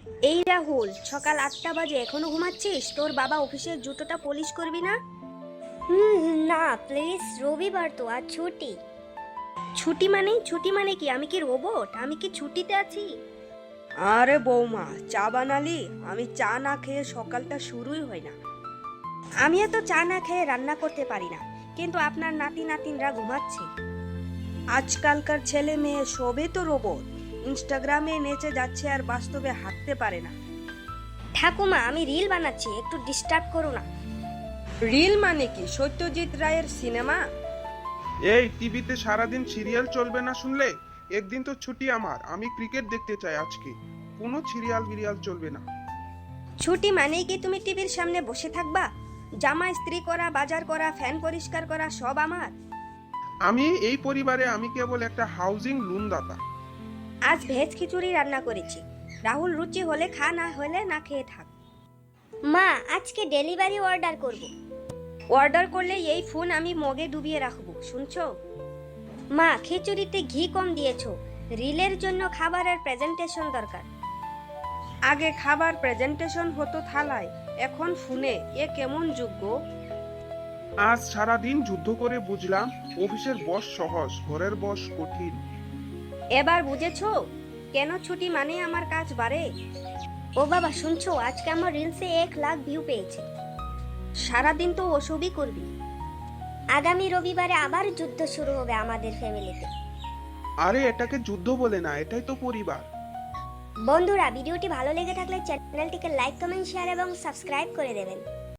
এই রাহুল, সকাল 8টা বাজে এখনো ঘুমাচ্ছিস? তোর বাবা অফিসের জুতোটা পলিশ করবি না? না প্লিজ, রবিবার তো, আজ ছুটি। ছুটি মানে কি? আমি কি রোবট? আমি কি ছুটিতে আছি? আরে বৌমা, চা বানালি? আমি চা না খেয়ে সকালটা শুরুই হয় না। আমি এত চা না খেয়ে রান্না করতে পারি না, কিন্তু আপনার নাতি নাতিনরা ঘুমাচ্ছে। আজকালকার ছেলে মেয়ে সবই তো রোবট, ইনস্টাগ্রামে নেচে যাচ্ছে আর বাস্তবে হাঁটতে পারে না। ঠাকুমা, আমি রিল বানাচ্ছি, একটু ডিস্টার্ব করো না। রিল মানে কি? সত্যজিৎ রায়ের সিনেমা? এই টিভিতে সারাদিন সিরিয়াল চলবে না শুনলে? একদিন তো ছুটি আমার, আমি ক্রিকেট দেখতে চাই আজকে। কোনো সিরিয়াল বিরিয়াল চলবে না। ছুটি মানেই কি তুমি টিভির সামনে বসে থাকবা? জামা ইস্ত্রি করা, বাজার করা, ফ্যান পরিষ্কার করা সব আমার। আমি এই পরিবারে আমি কেবল একটা হাউজিং লোন দাতা। আজ ভেজ খিচুড়ি রান্না করেছি। রাহুল, রুচি হলে খা, না হলে না খেয়ে থাক। মা, আজকে ডেলিভারি অর্ডার করব। অর্ডার করলে এই ফোন আমি মগে ডুবিয়ে রাখবো, শুনছো? মা, খিচুড়িতে ঘি কম দিয়েছো। রিলের জন্য খাবারের প্রেজেন্টেশন দরকার। আগে খাবার প্রেজেন্টেশন হতো থালায়, এখন ফোনে। এ কেমন যোগ্য? আজ সারাদিন যুদ্ধ করে বুঝলাম অফিসের বস সহজ, ঘরের বস কঠিন। এবার বুঝেছো কেন ছুটি মানে আমার কাজ বাড়ে? ও বাবা, শুনছো? আজকে আমার রিলসে 1 লাখ ভিউ পেয়েছে। সারাদিন তো ওসবই করবি। আগামী রবিবারে আবার যুদ্ধ শুরু হবে আমাদের ফ্যামিলিতে। আরে এটাকে যুদ্ধ বলে না, এটাই তো পরিবার। বন্ধুরা, ভিডিওটি ভালো লেগে থাকলে চ্যানেলটিকে লাইক, কমেন্ট, শেয়ার এবং সাবস্ক্রাইব করে দেবেন।